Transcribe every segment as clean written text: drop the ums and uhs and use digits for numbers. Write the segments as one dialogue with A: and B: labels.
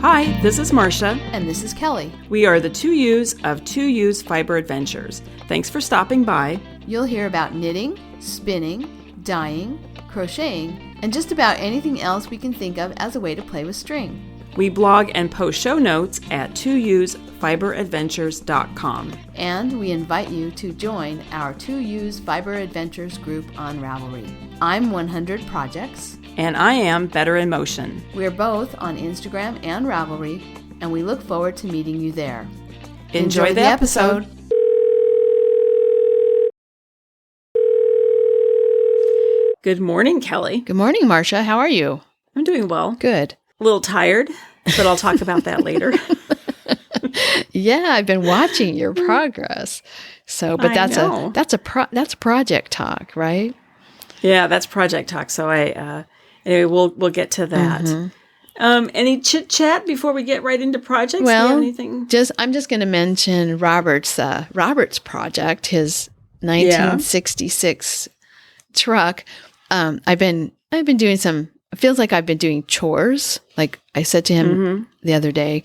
A: Hi, this is Marsha.
B: And this is Kelly.
A: We are the 2U's of 2U's Fiber Adventures. Thanks for stopping by.
B: You'll hear about knitting, spinning, dyeing, crocheting, and just about anything else we can think of as a way to play with string.
A: We blog and post show notes at 2usfiberadventures.com.
B: And we invite you to join our 2U's Fiber Adventures group on Ravelry. I'm 100 Projects.
A: And I am Better in Motion.
B: We're both on Instagram and Ravelry, and we look forward to meeting you there.
A: Enjoy the episode. Good morning, Kelly.
B: Good morning, Marsha. How are you?
A: I'm doing well.
B: Good.
A: A little tired, but I'll talk about that later.
B: Yeah, I've been watching your progress. So, but that's project talk, right?
A: Yeah, that's project talk. So anyway, we'll get to that. Mm-hmm. Any chit chat before we get right into projects?
B: Well,
A: anything?
B: I'm just going to mention Robert's project, his 1966 truck. I've been doing some. It feels like I've been doing chores. Like I said to him the other day,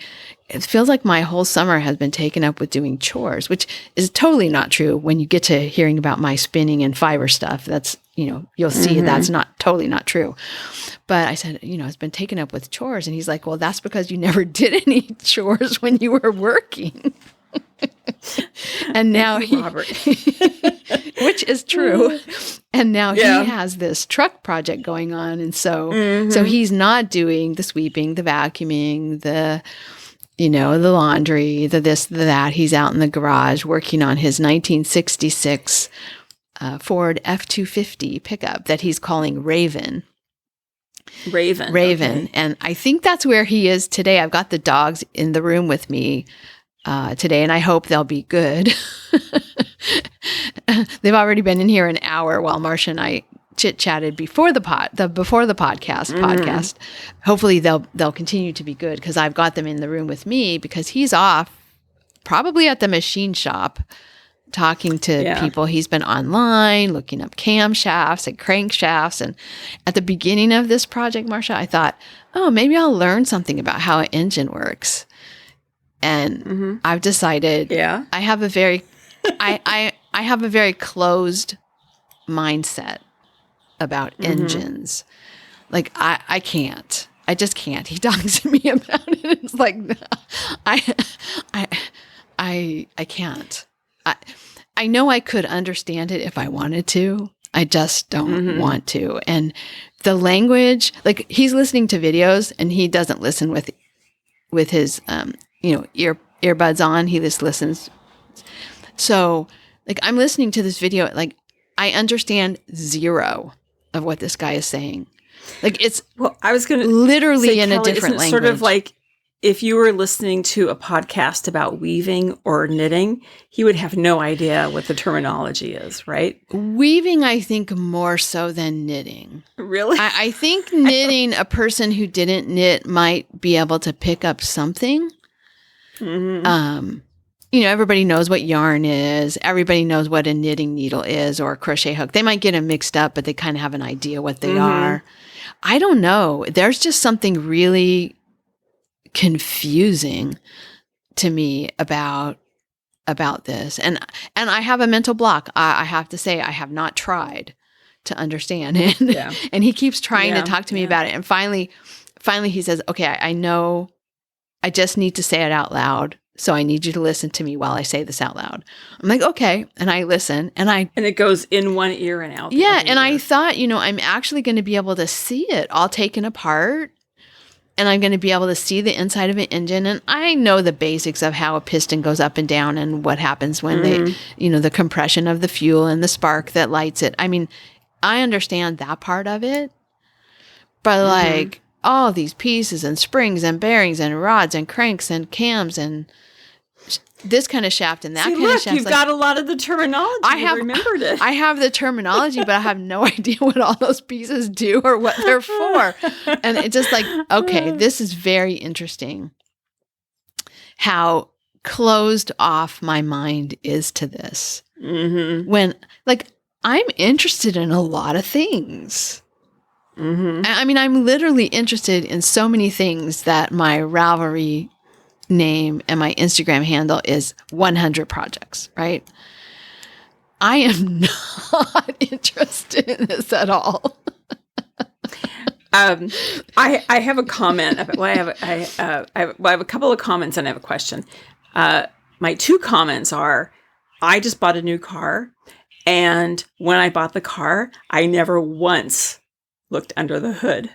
B: it feels like my whole summer has been taken up with doing chores, which is totally not true. When you get to hearing about my spinning and fiber stuff, that's, you'll see that's totally not true. But I said, it's been taken up with chores. And he's like, well, that's because you never did any chores when you were working. And now which is true. And now he has this truck project going on. And so he's not doing the sweeping, the vacuuming, the laundry, the this, the that. He's out in the garage working on his 1966 Ford F-250 pickup that he's calling Raven.
A: Okay.
B: And I think that's where he is today. I've got the dogs in the room with me today, and I hope they'll be good. They've already been in here an hour while Marsha and I chit-chatted before the podcast. Hopefully they'll continue to be good because I've got them in the room with me because he's off probably at the machine shop talking to people. He's been online looking up camshafts and crankshafts. And at the beginning of this project, Marsha, I thought, oh, maybe I'll learn something about how an engine works. And I've decided I have a very I have a very closed mindset about engines. Like I can't. I just can't. He talks to me about it. It's like I can't. I know I could understand it if I wanted to. I just don't want to. And the language, like he's listening to videos and he doesn't listen with his earbuds on. He just listens. So like I'm listening to this video, like I understand zero of what this guy is saying. Like it's
A: I was going to
B: literally
A: say,
B: in
A: Kelly,
B: a different language.
A: Sort of like if you were listening to a podcast about weaving or knitting, he would have no idea what the terminology is, right?
B: Weaving, I think, more so than knitting.
A: Really?
B: I think knitting, a person who didn't knit might be able to pick up something. Everybody knows what yarn is. Everybody knows what a knitting needle is or a crochet hook. They might get them mixed up, but they kind of have an idea what they are. I don't know. There's just something really confusing to me about this. And I have a mental block. I have to say I have not tried to understand it. And he keeps trying to talk to me about it. And finally he says, okay, I know I just need to say it out loud. So I need you to listen to me while I say this out loud. I'm like, okay. And I listen and
A: it goes in one ear and out.
B: Yeah. And I thought, I'm actually going to be able to see it all taken apart. And I'm going to be able to see the inside of an engine. And I know the basics of how a piston goes up and down and what happens when they, the compression of the fuel and the spark that lights it. I mean, I understand that part of it. But like all these pieces and springs and bearings and rods and cranks and cams and this kind of shaft and that kind of shaft.
A: You've got a lot of the terminology. I remembered it.
B: I have the terminology, but I have no idea what all those pieces do or what they're for. And it's just like, okay, this is very interesting how closed off my mind is to this. When, like, I'm interested in a lot of things. I mean, I'm literally interested in so many things that my Ravelry name and my Instagram handle is 100 projects, right? I am not interested in this at all.
A: I have a comment. I have a couple of comments and I have a question. My two comments are, I just bought a new car, and when I bought the car, I never once looked under the hood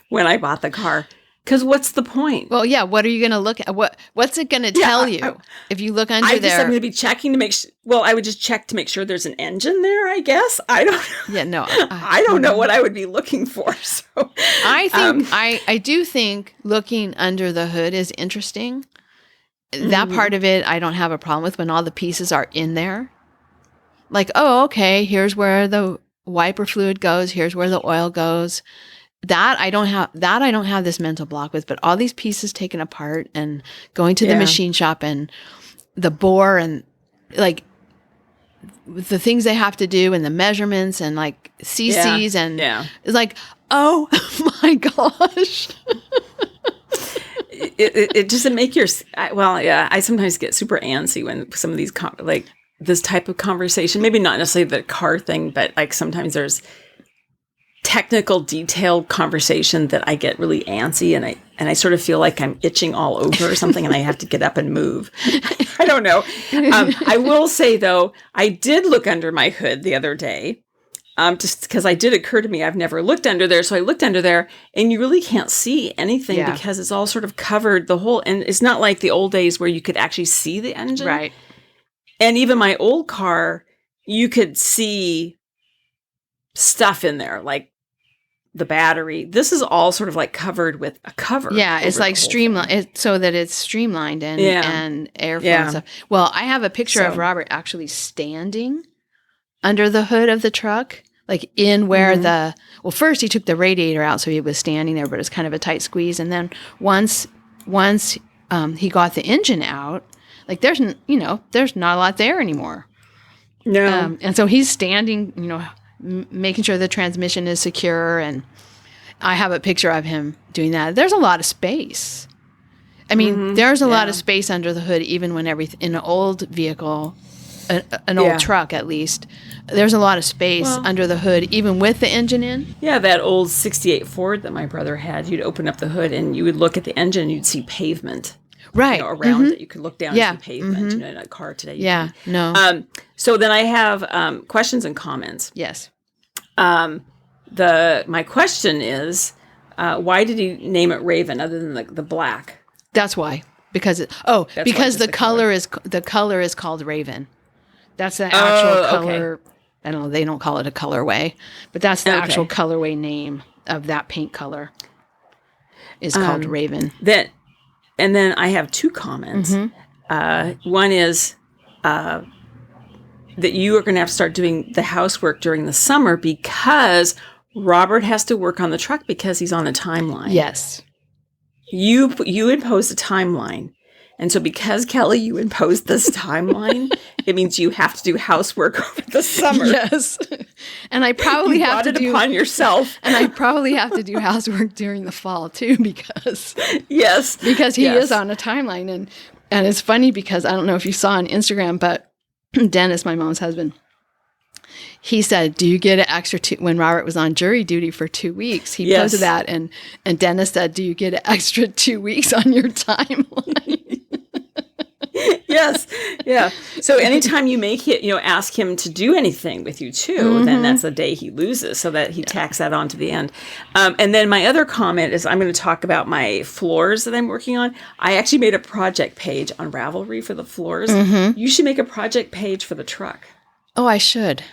A: when I bought the car. Because what's the point?
B: Well, yeah. What are you going to look at? What's it going to tell you if you look under there?
A: I'm going to be checking to make sure. Well, I would just check to make sure there's an engine there, I guess. I don't know.
B: Yeah, no.
A: I don't know what I would be looking for. So
B: I think I do think looking under the hood is interesting. That part of it I don't have a problem with when all the pieces are in there. Like, oh, okay, here's where the wiper fluid goes, here's where the oil goes. I don't have this mental block with, but all these pieces taken apart and going to the machine shop and the bore and like the things they have to do and the measurements and like CCs and it's like, oh my gosh.
A: It doesn't make your, I sometimes get super antsy when some of these, like this type of conversation, maybe not necessarily the car thing, but like sometimes there's technical detailed conversation that I get really antsy and I sort of feel like I'm itching all over or something and I have to get up and move. I don't know. I will say though, I did look under my hood the other day, just because it did occur to me, I've never looked under there. So I looked under there and you really can't see anything because it's all sort of covered and it's not like the old days where you could actually see the engine.
B: Right.
A: And even my old car, you could see stuff in there, like the battery. This is all sort of like covered with a cover.
B: Yeah, it's like streamlined, so that it's streamlined and airflow and stuff. Well, I have a picture of Robert actually standing under the hood of the truck, like in where first he took the radiator out, so he was standing there, but it's kind of a tight squeeze. And then once he got the engine out, like there's not a lot there anymore.
A: No.
B: And so he's standing, making sure the transmission is secure. And I have a picture of him doing that. There's a lot of space. I mean, there's a lot of space under the hood, even when in an old vehicle, an old truck at least, there's a lot of space under the hood, even with the engine in. Yeah,
A: that old 68 Ford that my brother had, you'd open up the hood and you would look at the engine and you'd see pavement.
B: Right.
A: Around it. You could look down and see pavement. In a car today.
B: No.
A: So then I have questions and comments.
B: Yes.
A: My question is, why did he name it Raven other than the black?
B: That's why. Because the color is called Raven. That's the actual color. Okay. I don't know. They don't call it a colorway, but that's the actual colorway name of that paint color. Is called Raven.
A: And then I have two comments. One is that you are going to have to start doing the housework during the summer because Robert has to work on the truck because he's on a timeline.
B: Yes.
A: You imposed a timeline. And so because, Kelly, you imposed this timeline, it means you have to do housework over the summer.
B: Yes. And I probably have to do
A: upon yourself.
B: And I probably have to do housework during the fall too because
A: because
B: he is on a timeline. And it's funny because I don't know if you saw on Instagram, but Dennis, my mom's husband, he said, do you get an extra when Robert was on jury duty for 2 weeks, he posted that and Dennis said, do you get an extra 2 weeks on your timeline?
A: Yes. Yeah. So anytime you make it, ask him to do anything with you too, then that's the day he loses, so that he tacks that on to the end. And then my other comment is I'm going to talk about my floors that I'm working on. I actually made a project page on Ravelry for the floors. You should make a project page for the truck. Oh,
B: I should.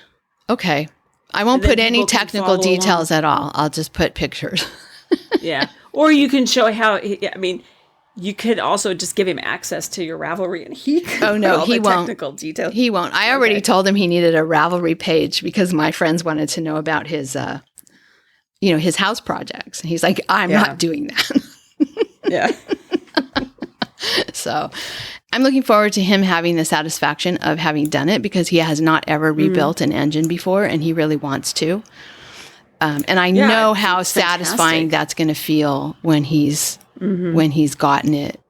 B: Okay. I won't put any technical details at all. I'll just put pictures.
A: Yeah. Or you can show how, you could also just give him access to your Ravelry and he could put all the technical details.
B: He won't. I already told him he needed a Ravelry page because my friends wanted to know about his, his house projects. And he's like, I'm not doing that.
A: Yeah.
B: So I'm looking forward to him having the satisfaction of having done it because he has not ever rebuilt an engine before and he really wants to. And I know how satisfying that's going to feel when he's gotten it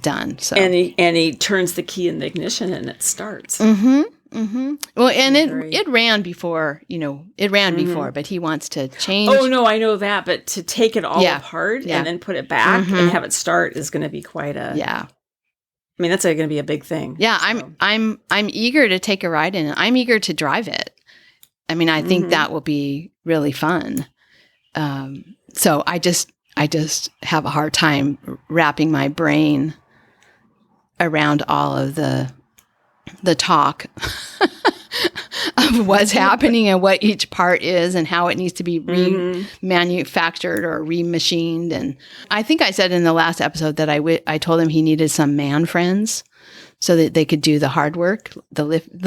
B: done. So
A: and he turns the key in the ignition and it starts.
B: Well, and it ran before, before, but he wants to change.
A: Oh no, I know that, but to take it all apart and then put it back and have it start is going to be quite a.
B: Yeah.
A: I mean, that's going to be a big thing.
B: Yeah, so. I'm eager to take a ride in it. I'm eager to drive it. I mean, I think that will be really fun. So I just have a hard time wrapping my brain around all of the talk of what's happening and what each part is and how it needs to be remanufactured or remachined. And I think I said in the last episode that I told him he needed some man friends so that they could do the hard work, the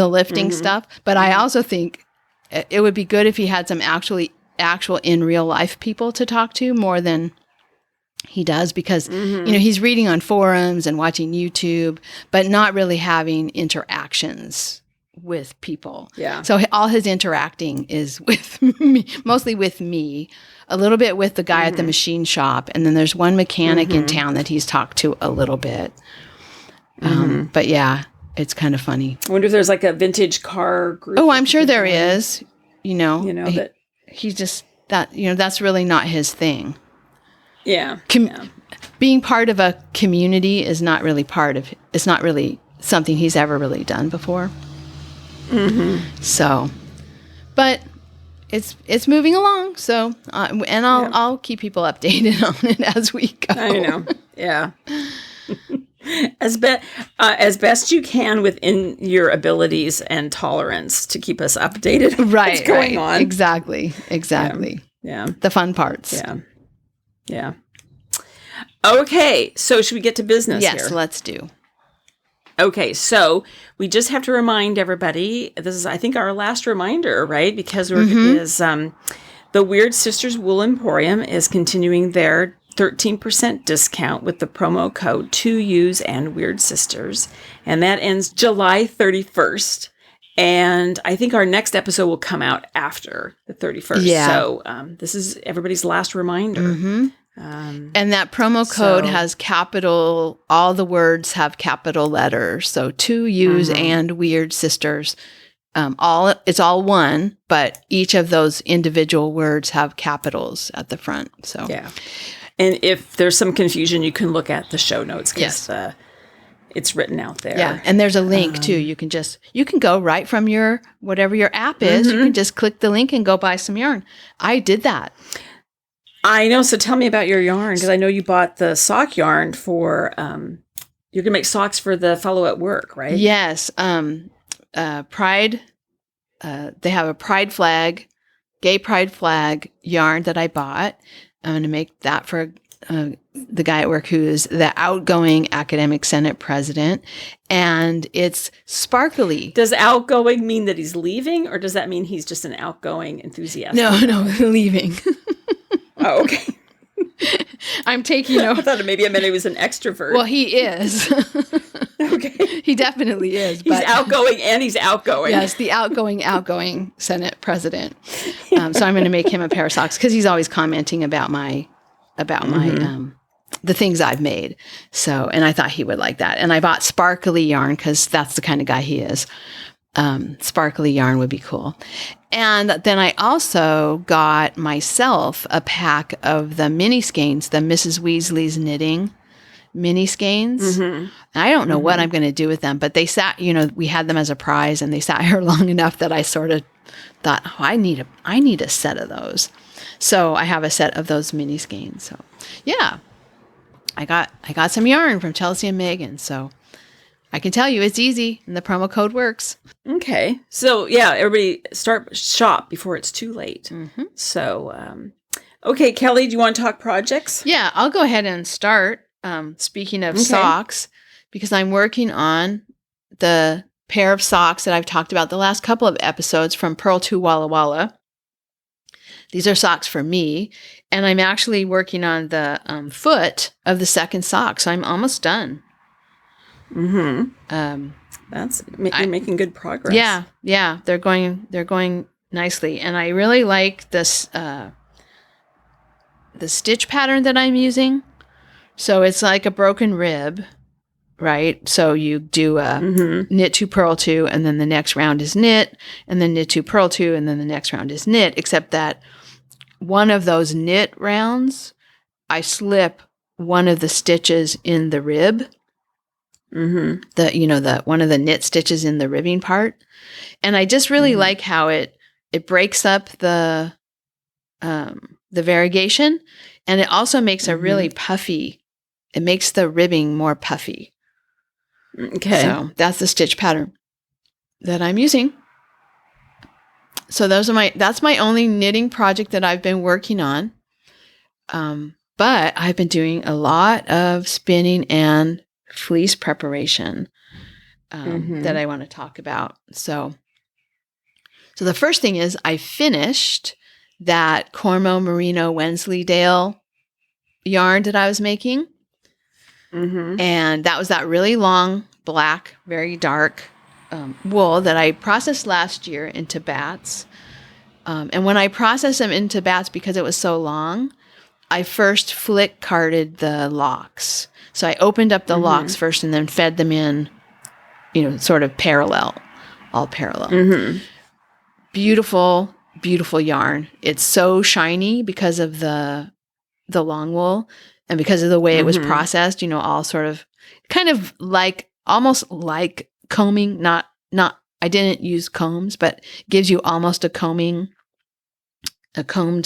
B: lifting stuff. But I also think it would be good if he had some actual in real life people to talk to more than he does, because he's reading on forums and watching YouTube, but not really having interactions with people.
A: Yeah.
B: So all his interacting is with me, mostly with me, a little bit with the guy at the machine shop, and then there's one mechanic in town that he's talked to a little bit. But yeah, it's kind of funny.
A: I wonder if there's like a vintage car group.
B: Oh, I'm sure there is.
A: That
B: he's just that. That's really not his thing.
A: Yeah.
B: Being part of a community is not really it's not really something he's ever really done before. So, but it's moving along. So, and I'll keep people updated on it as we go.
A: I know. Yeah. As best you can within your abilities and tolerance to keep us updated.
B: Right.
A: What's going on.
B: Exactly.
A: Yeah.
B: The fun parts.
A: Yeah. Okay, so should we get to business here?
B: Yes, let's do.
A: Okay, so we just have to remind everybody, this is, I think, our last reminder, right? Because the Weird Sisters Wool Emporium is continuing their 13% discount with the promo code 2Us and Weird Sisters. And that ends July 31st. And I think our next episode will come out after the 31st.
B: Yeah.
A: So this is everybody's last reminder.
B: And that promo code has all the words have capital letters. So 2Us and Weird Sisters. It's all one, but each of those individual words have capitals at the front. So
A: yeah. And if there's some confusion, you can look at the show notes because it's written out there.
B: Yeah, and there's a link too. You can go right from whatever your app is. You can just click the link and go buy some yarn. I did that.
A: I know. So tell me about your yarn, because I know you bought the sock yarn for. You're gonna make socks for the fellow at work, right?
B: Yes. Pride. They have a pride flag, gay pride flag yarn that I bought. I'm going to make that for the guy at work who is the outgoing academic senate president, and it's sparkly.
A: Does outgoing mean that he's leaving, or does that mean he's just an outgoing enthusiast?
B: No, leaving.
A: Oh, okay.
B: I'm taking over.
A: I thought maybe I meant he was an extrovert.
B: Well, he is.
A: Okay.
B: He definitely is.
A: He's outgoing and he's outgoing.
B: Yes, the outgoing Senate president. So I'm going to make him a pair of socks because he's always commenting about my the things I've made. So, and I thought he would like that. And I bought sparkly yarn because that's the kind of guy he is. Sparkly yarn would be cool. And then I also got myself a pack of the mini skeins, the Mrs. Weasley's Knitting mini skeins. I don't know what I'm going to do with them, but they sat, we had them as a prize and they sat here long enough that I sort of thought, I need a set of those. So I have a set of those mini skeins. So yeah, I got some yarn from Chelsea and Megan. So I can tell you it's easy and the promo code works.
A: Okay. So yeah, everybody shop before it's too late. So, okay, Kelly, do you want to talk projects?
B: Yeah, I'll go ahead and start. Speaking of socks, because I'm working on the pair of socks that I've talked about the last couple of episodes from Purl to Walla Walla. These are socks for me, and I'm actually working on the foot of the second sock, so I'm almost done.
A: You're making good progress.
B: Yeah, they're going nicely. And I really like this, the stitch pattern that I'm using. So it's like a broken rib, right? So you do a knit 2, purl 2, and then the next round is knit, and then knit 2, purl 2, and then the next round is knit, except that one of those knit rounds, I slip one of the stitches in the rib, the one of the knit stitches in the ribbing part. And I just really like how it breaks up the variegation, and it also makes a really puffy. It makes the ribbing more puffy.
A: Okay.
B: So that's the stitch pattern that I'm using. So that's my only knitting project that I've been working on. But I've been doing a lot of spinning and fleece preparation that I want to talk about. So the first thing is I finished that Cormo Merino Wensleydale yarn that I was making. And that was that really long, black, very dark wool that I processed last year into bats. And when I processed them into bats, because it was so long, I first flick carded the locks. So I opened up the locks first and then fed them in, sort of all parallel. Beautiful, beautiful yarn. It's so shiny because of the long wool. And because of the way it was processed, all sort of kind of like, almost like combing, not, I didn't use combs, but gives you almost a combed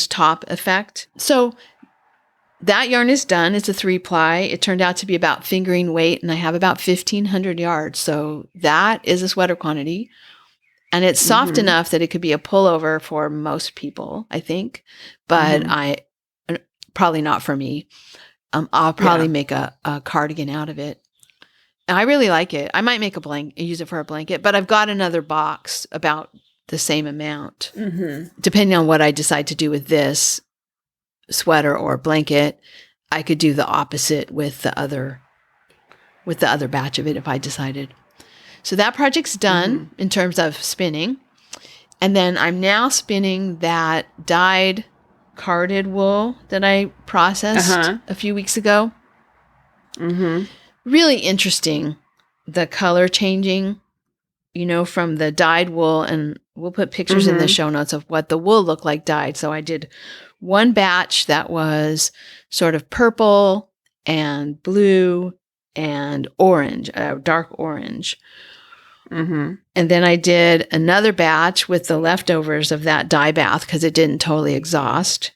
B: top effect. So that yarn is done. It's a 3-ply. It turned out to be about fingering weight, and I have about 1,500 yards. So that is a sweater quantity. And it's soft enough that it could be a pullover for most people, I think. But probably not for me. I'll probably make a cardigan out of it. And I really like it. I might make use it for a blanket, but I've got another box about the same amount. Depending on what I decide to do with this sweater or blanket, I could do the opposite with the other batch of it if I decided. So that project's done in terms of spinning. And then I'm now spinning that dyed carded wool that I processed a few weeks ago. Really interesting, the color changing, from the dyed wool. And we'll put pictures in the show notes of what the wool looked like dyed. So I did one batch that was sort of purple and blue and orange, dark orange. And then I did another batch with the leftovers of that dye bath because it didn't totally exhaust.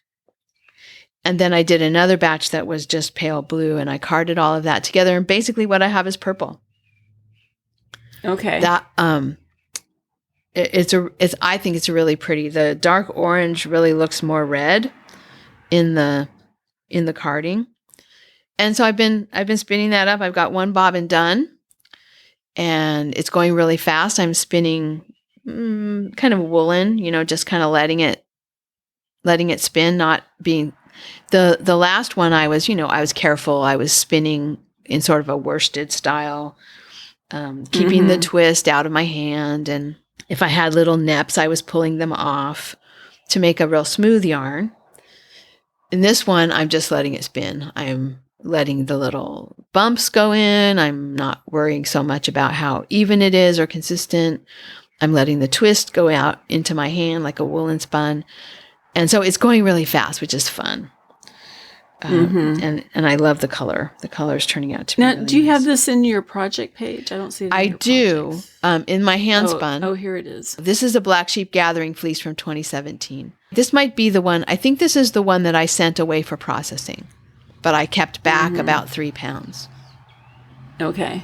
B: And then I did another batch that was just pale blue, and I carded all of that together. And basically what I have is purple.
A: Okay.
B: That I think it's really pretty. The dark orange really looks more red in the carding. And so I've been spinning that up. I've got one bobbin done. And it's going really fast. I'm spinning kind of woolen, just kind of letting it spin, not being the last one I was careful. I was spinning in sort of a worsted style, keeping the twist out of my hand. And if I had little neps, I was pulling them off to make a real smooth yarn. In this one, I'm just letting it spin. I'm letting the little bumps go in. I'm not worrying so much about how even it is or consistent. I'm letting the twist go out into my hand like a woolen spun. And so it's going really fast, which is fun. And I love the color. The color is turning out to be really
A: do you
B: nice.
A: have this in your project page? I don't see it.
B: I do. In my hand spun.
A: Oh, here it is.
B: This is a Black Sheep Gathering fleece from 2017. This might be the one. I think this is the one that I sent away for processing, but I kept back about 3 pounds.
A: Okay.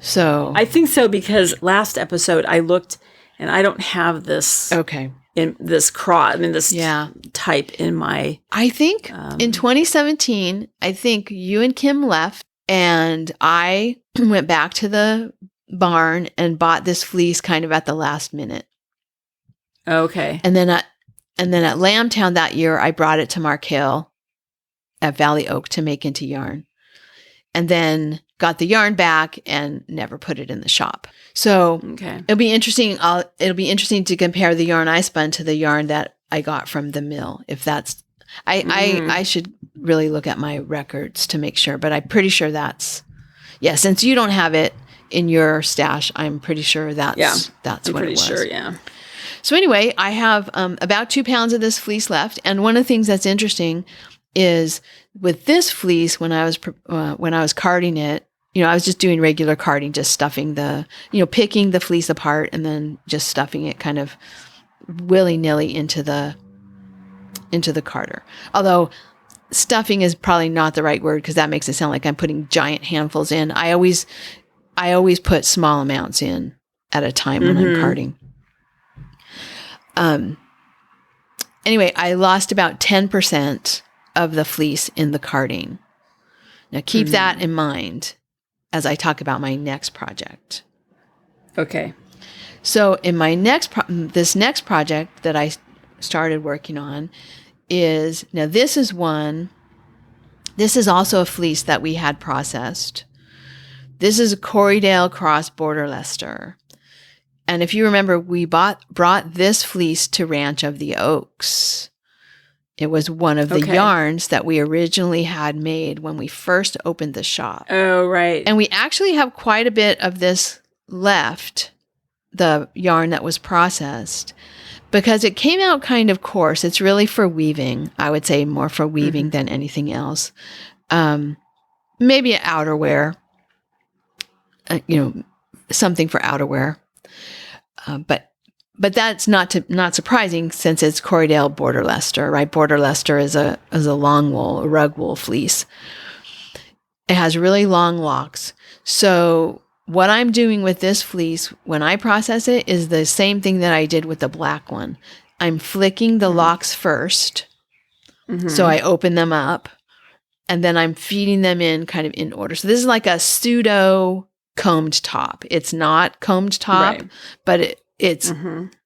B: So
A: I think so, because last episode I looked and I don't have this.
B: Okay.
A: In this type in my.
B: I think in 2017, I think you and Kim left, and I went back to the barn and bought this fleece kind of at the last minute.
A: Okay.
B: And then at Lambtown that year, I brought it to Mark Hill at Valley Oak to make into yarn. And then got the yarn back and never put it in the shop. So it'll be interesting. It'll be interesting to compare the yarn I spun to the yarn that I got from the mill. If that's, I should really look at my records to make sure, but I'm pretty sure since you don't have it in your stash, I'm pretty sure that's what it was.
A: Sure, yeah.
B: So anyway, I have about 2 pounds of this fleece left. And one of the things that's interesting is with this fleece, when I was carding it, I was just doing regular carding, just stuffing picking the fleece apart and then just stuffing it kind of willy-nilly into the carder. Although stuffing is probably not the right word because that makes it sound like I'm putting giant handfuls in. I always put small amounts in at a time when I'm carding. Anyway, I lost about 10% of the fleece in the carding. Now keep that in mind as I talk about my next project. Okay. So in my this next project that I started working on this is also a fleece that we had processed. This is a Corriedale cross border Leicester. And if you remember, we brought this fleece to Ranch of the Oaks. It was one of the yarns that we originally had made when we first opened the shop.
A: Oh, right.
B: And we actually have quite a bit of this left, the yarn that was processed, because it came out kind of coarse. It's really for weaving. I would say more for weaving than anything else. Maybe outerwear, something for outerwear. But that's not surprising since it's Corriedale border Leicester, right? Border Leicester is a long wool, a rug wool fleece. It has really long locks. So what I'm doing with this fleece when I process it is the same thing that I did with the black one. I'm flicking the locks first. So I open them up and then I'm feeding them in kind of in order. So this is like a pseudo combed top. It's not combed top, but it's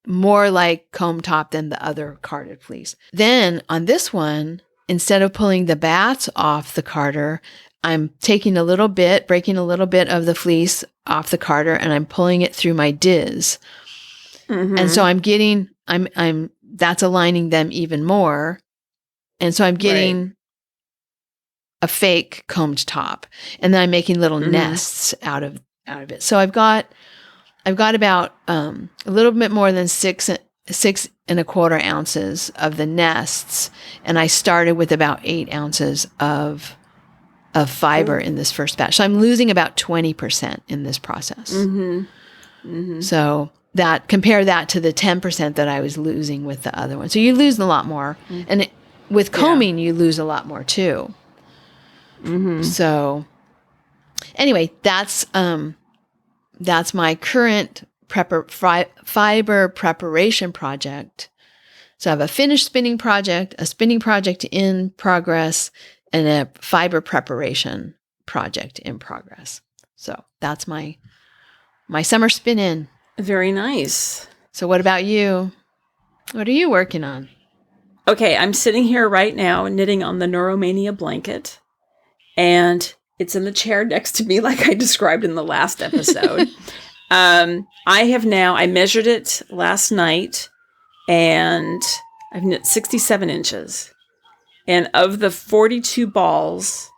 B: more like combed top than the other carded fleece. Then on this one, instead of pulling the bats off the carder, I'm breaking a little bit of the fleece off the carder and I'm pulling it through my diz. And so that's aligning them even more. And so I'm getting a fake combed top, and then I'm making little nests out of it. So I've got about a little bit more than 6.25 ounces of the nests, and I started with about 8 ounces of fiber in this first batch. So I'm losing about 20% in this process. So compare that to the 10% that I was losing with the other one. So you lose a lot more, and with combing you lose a lot more too. So anyway, that's my current fiber preparation project. So I have a finished spinning project, a spinning project in progress, and a fiber preparation project in progress. So that's my summer spin in.
A: Very nice.
B: So what about you? What are you working on?
A: Okay, I'm sitting here right now knitting on the Noromania blanket, and it's in the chair next to me like I described in the last episode. I measured it last night, and I've knit 67 inches. And of the 42 balls,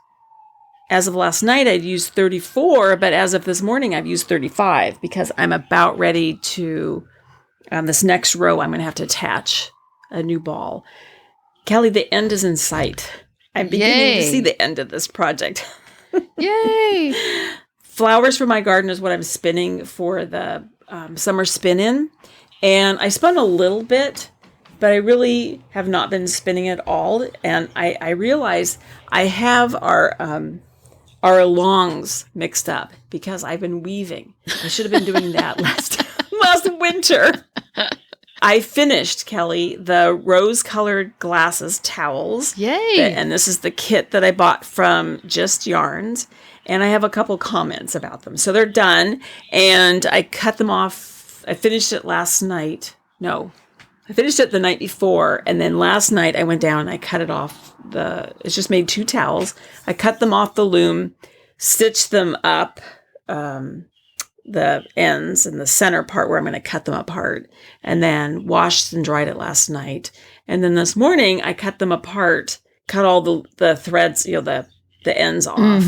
A: as of last night, I'd used 34, but as of this morning, I've used 35 because I'm about ready to, this next row, I'm going to have to attach a new ball. Kelly, the end is in sight. I'm beginning to see the end of this project.
B: Yay!
A: Flowers for my garden is what I'm spinning for the summer spin-in. And I spun a little bit, but I really have not been spinning at all. And I realize I have our longs mixed up because I've been weaving. I should have been doing that last winter. I finished, Kelly, the rose-colored glasses towels.
B: Yay!
A: And this is the kit that I bought from Just Yarns. And I have a couple comments about them. So they're done. And I cut them off. I finished it last night. No, I finished it the night before. And then last night I went down and I cut it off. It's just made 2 towels. I cut them off the loom, stitched them up, the ends and the center part where I'm going to cut them apart, and then washed and dried it last night. And then this morning I cut them apart, cut all the threads, the ends off,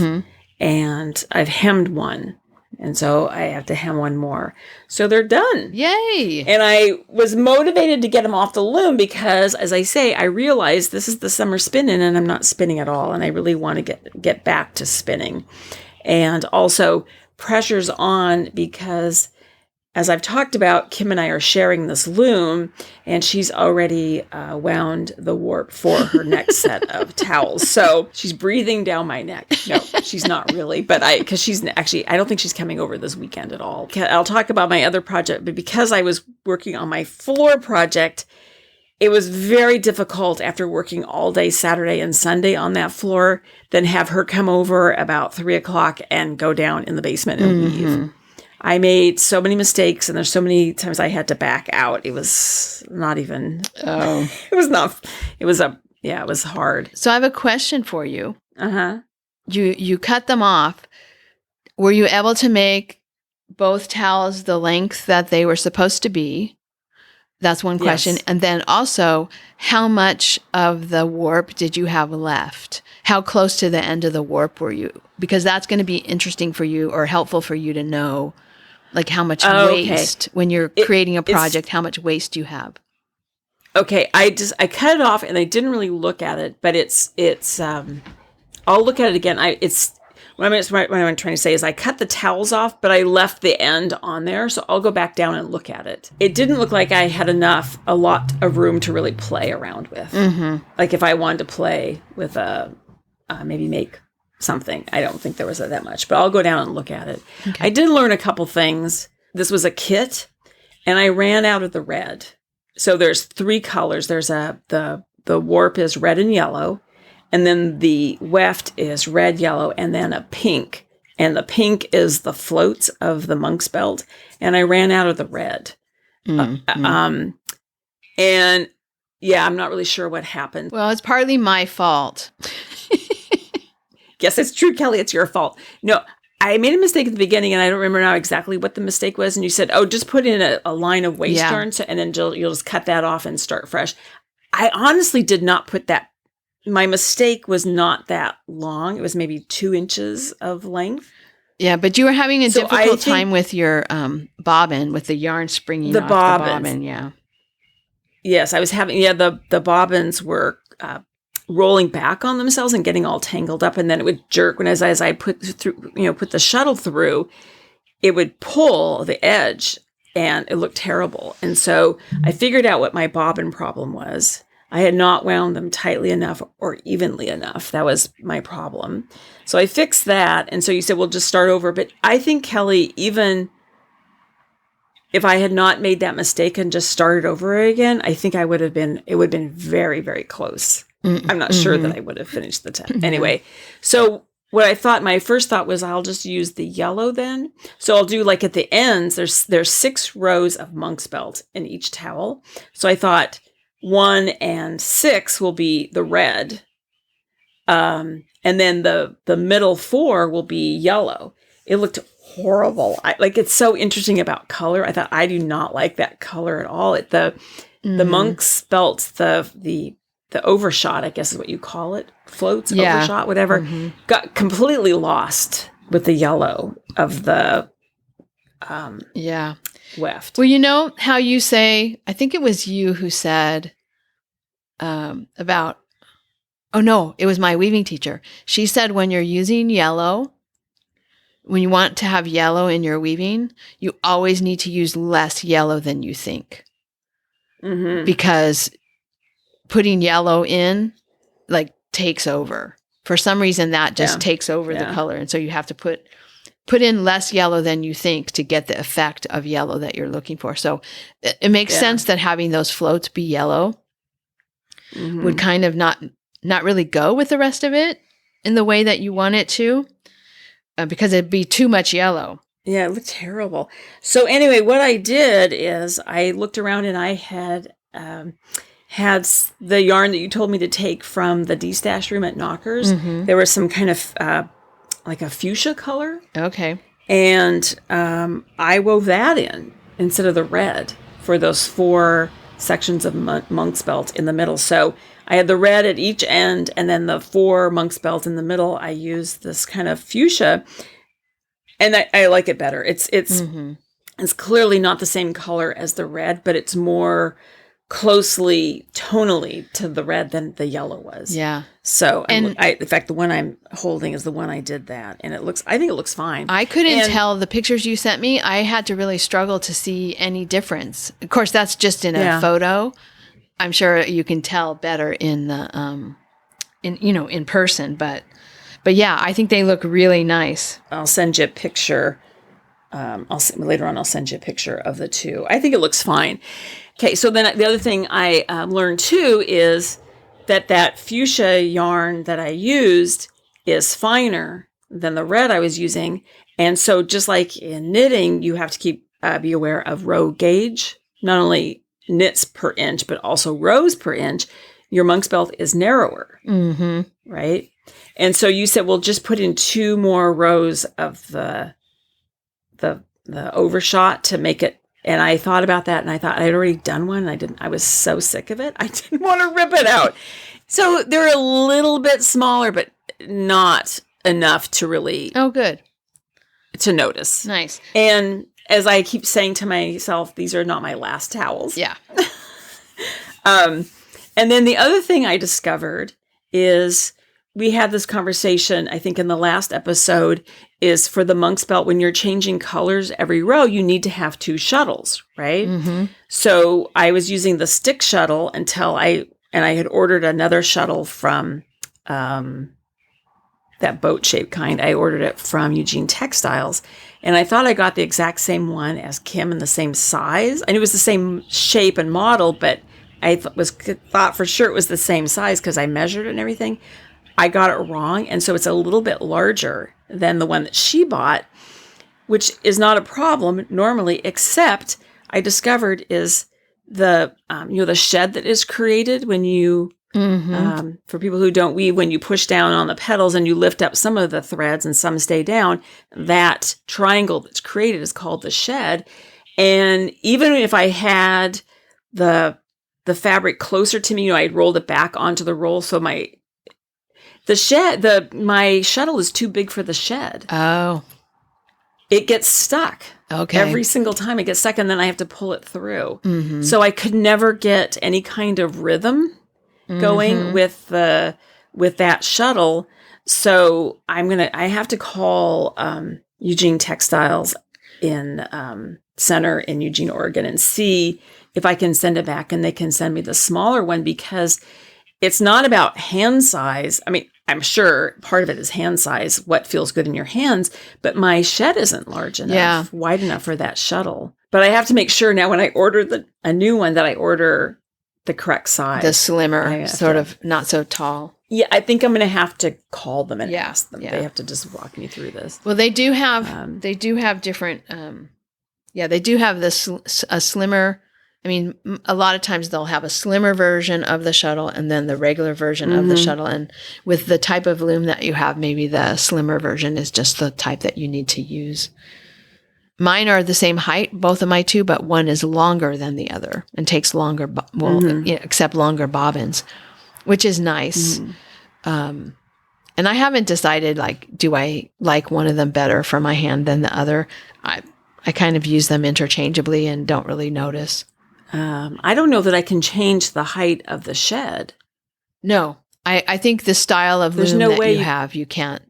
A: and I've hemmed one. And so I have to hem one more. So they're done.
B: Yay.
A: And I was motivated to get them off the loom because, as I say, I realized this is the summer spinning and I'm not spinning at all. And I really want to get back to spinning. And also pressure's on because, as I've talked about, Kim and I are sharing this loom, and she's already wound the warp for her next set of towels. So she's breathing down my neck. No, she's not really, but because she's actually, I don't think she's coming over this weekend at all. I'll talk about my other project, but because I was working on my floor project, it was very difficult after working all day Saturday and Sunday on that floor, then have her come over about 3:00 and go down in the basement and leave. I made so many mistakes, and there's so many times I had to back out. It was not even, it was hard.
B: So I have a question for you.
A: Uh-huh.
B: You cut them off. Were you able to make both towels the length that they were supposed to be? That's one question.
A: Yes.
B: And then also, how much of the warp did you have left? How close to the end of the warp were you? Because that's going to be interesting for you or helpful for you to know, like how much waste when you're creating a project, how much waste you have.
A: Okay. I cut it off and I didn't really look at it, but I'll look at it again. What I'm trying to say is I cut the towels off, but I left the end on there. So I'll go back down and look at it. It didn't look like I had a lot of room to really play around with. Like if I wanted to play with maybe make something. I don't think there was that much, but I'll go down and look at it. Okay. I did learn a couple things. This was a kit, and I ran out of the red. So there's 3 colors. There's the warp is red and yellow, and then the weft is red, yellow, and then a pink. And the pink is the floats of the monk's belt. And I ran out of the red. And yeah, I'm not really sure what happened.
B: Well, it's partly my fault.
A: Yes, it's true, Kelly. It's your fault. No, I made a mistake at the beginning, and I don't remember now exactly what the mistake was. And you said, just put in a line of waist yarn, and then you'll just cut that off and start fresh. I honestly did not put that. My mistake was not that long. It was maybe 2 inches of length.
B: Yeah, but you were having a difficult time with your bobbin, with the yarn springing off the bobbin. Yeah.
A: Yes, I was having, the bobbins were rolling back on themselves and getting all tangled up, and then it would jerk as I put the shuttle through, it would pull the edge, and it looked terrible. And so I figured out what my bobbin problem was. I had not wound them tightly enough or evenly enough. That was my problem. So I fixed that, and so you said, well, just start over. But I think, Kelly, even if I had not made that mistake and just started over again, I think it would have been very, very close. I'm not sure that I would have finished the test. Anyway, so my first thought was I'll just use the yellow then. So I'll do like at the ends, there's 6 rows of monk's belt in each towel. So I thought 1 and 6 will be the red. And then the middle 4 will be yellow. It looked horrible. It's so interesting about color. I thought I do not like that color at all. The monk's belt, the overshot, I guess is what you call it, floats, overshot, whatever, got completely lost with the yellow of the weft.
B: Well, you know how you say, I think it was you who said it was my weaving teacher. She said when you're using yellow, when you want to have yellow in your weaving, you always need to use less yellow than you think. Because putting yellow in takes over. For some reason that just takes over the color. And so you have to put in less yellow than you think to get the effect of yellow that you're looking for. So it makes sense that having those floats be yellow would kind of not really go with the rest of it in the way that you want it to, because it'd be too much yellow.
A: Yeah, it looked terrible. So anyway, what I did is I looked around and I had the yarn that you told me to take from the D-stash room at Knockers. There was some kind of like a fuchsia color.
B: Okay.
A: And I wove that in instead of the red for those 4 sections of monk's belt in the middle. So I had the red at each end, and then the 4 monk's belt in the middle. I used this kind of fuchsia, and I like it better. It's clearly not the same color as the red, but it's more closely tonally to the red than the yellow was.
B: Yeah.
A: So, in fact, the one I'm holding is the one I did that, and I think it looks fine.
B: I couldn't tell the pictures you sent me. I had to really struggle to see any difference. Of course, that's just in a photo. I'm sure you can tell better in the, in person, but yeah, I think they look really nice.
A: I'll send you a picture. Later on, I'll send you a picture of the 2. I think it looks fine. Okay, so then the other thing I learned too is that fuchsia yarn that I used is finer than the red I was using. And so just like in knitting, you have to be aware of row gauge, not only knits per inch, but also rows per inch. Your monk's belt is narrower, right? And so you said, well, just put in 2 more rows of the overshot to make it. And I thought about that, and I thought I'd already done one. And I was so sick of it. I didn't want to rip it out. So they're a little bit smaller, but not enough to really.
B: Oh, good.
A: To notice.
B: Nice.
A: And as I keep saying to myself, these are not my last towels.
B: Yeah.
A: And then the other thing I discovered is we had this conversation, I think in the last episode, is for the monk's belt, when you're changing colors every row, you need to have 2 shuttles, right? So I was using the stick shuttle until I had ordered another shuttle from that boat-shaped kind. I ordered it from Eugene Textiles, and I thought I got the exact same one as Kim in the same size. I knew it was the same shape and model, but I thought for sure it was the same size because I measured it and everything. I got it wrong, and so it's a little bit larger than the one that she bought, which is not a problem normally, except I discovered is the the shed that is created when you for people who don't weave, when you push down on the petals and you lift up some of the threads and some stay down, that triangle that's created is called the shed. And even if I had the fabric closer to me, I rolled it back onto the roll, so my shuttle is too big for the shed.
B: Oh.
A: It gets stuck.
B: Okay.
A: Every single time it gets stuck, and then I have to pull it through. So I could never get any kind of rhythm going with that shuttle. So I have to call Eugene Textiles in Center in Eugene, Oregon, and see if I can send it back, and they can send me the smaller one, because it's not about hand size. I mean, I'm sure part of it is hand size, what feels good in your hands, but my shed isn't large enough, wide enough for that shuttle. But I have to make sure now when I order a new one that I order the correct size.
B: The slimmer, sort of not so tall.
A: Yeah, I think I'm going to have to call them and ask them. Yeah. They have to just walk me through this.
B: Well, they do have different, they do have a slimmer. I mean, a lot of times they'll have a slimmer version of the shuttle and then the regular version of the shuttle. And with the type of loom that you have, maybe the slimmer version is just the type that you need to use. Mine are the same height, both of my 2, but one is longer than the other and takes longer, except longer bobbins, which is nice. And I haven't decided, do I like one of them better for my hand than the other? I kind of use them interchangeably and don't really notice.
A: I don't know that I can change the height of the shed.
B: No, I think the style of loom that you have, you can't.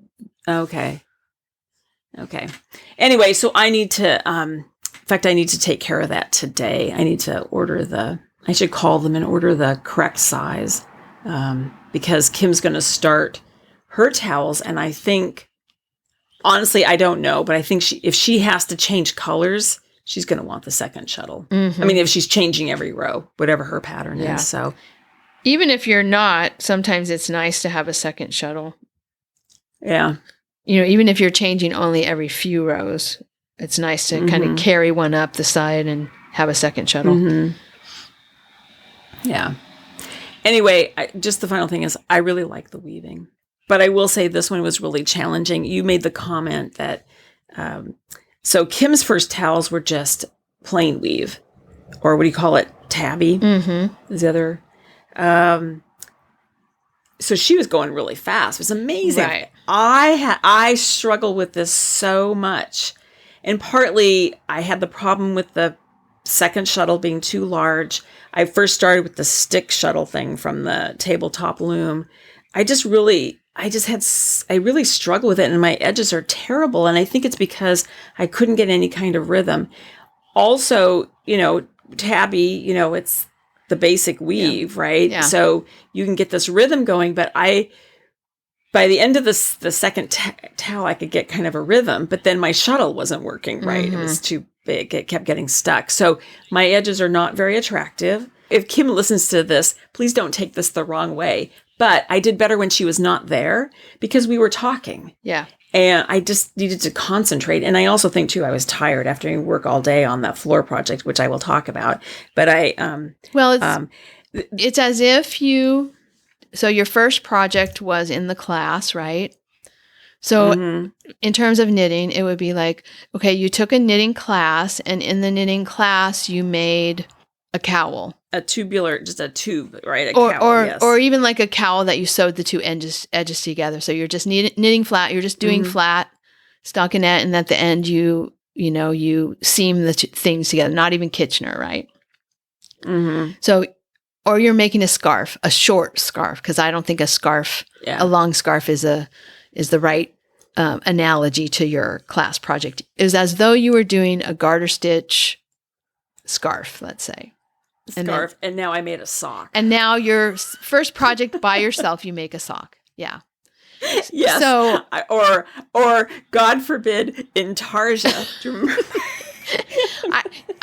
A: Okay. Anyway, so I need to, in fact, I need to take care of that today. I need to I should call them and order the correct size, because Kim's going to start her towels. And I think, honestly, I don't know, but I think if she has to change colors, she's going to want the second shuttle. I mean, if she's changing every row, whatever her pattern is. So
B: even if you're not, sometimes it's nice to have a second shuttle.
A: Yeah.
B: Even if you're changing only every few rows, it's nice to kind of carry one up the side and have a second shuttle.
A: Yeah. Anyway, just the final thing is I really like the weaving. but I will say this one was really challenging. You made the comment that, so Kim's first towels were just plain weave, or what do you call it? Tabby is the other. So she was going really fast. It was amazing.
B: Right.
A: I struggle with this so much. And partly I had the problem with the second shuttle being too large. I first started with the stick shuttle thing from the tabletop loom. I really struggle with it, and my edges are terrible. And I think it's because I couldn't get any kind of rhythm. Also, tabby, it's the basic weave, right? Yeah. So you can get this rhythm going, but by the end of the second towel, I could get kind of a rhythm, but then my shuttle wasn't working right. It was too big. It kept getting stuck. So my edges are not very attractive. If Kim listens to this, please don't take this the wrong way. But I did better when she was not there because we were talking. Yeah. And I just needed to concentrate. And I also think, too, I was tired after work all day on that floor project, which I will talk about. But
B: it's as if so your first project was in the class, right? So in terms of knitting, it would be like, okay, you took a knitting class, and in the knitting class, you made a cowl.
A: A tubular, just a tube, right?
B: Or even like a cowl that you sewed the two edges together. So you're just knitting flat. You're just doing flat stockinette, and at the end you seam the things together. Not even Kitchener, right? So, or you're making a scarf, a short scarf, because I don't think a long scarf is the right analogy to your class project. It was as though you were doing a garter stitch scarf, let's say.
A: And now I made a sock.
B: And now your first project by yourself, you make a sock. Yeah.
A: Yes. So, or God forbid, intarsia.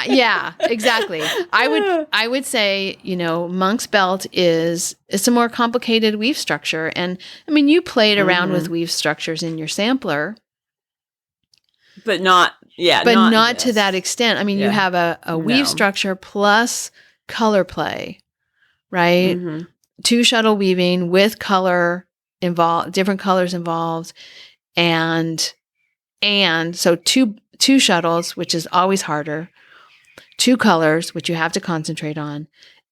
B: Yeah, exactly. I would say, Monk's Belt it's a more complicated weave structure. And I mean, you played around with weave structures in your sampler.
A: But not
B: to that extent. I mean, you have a weave structure plus color play, right? Two shuttle weaving with color involved, different colors involved. And so two shuttles, which is always harder, two colors, which you have to concentrate on,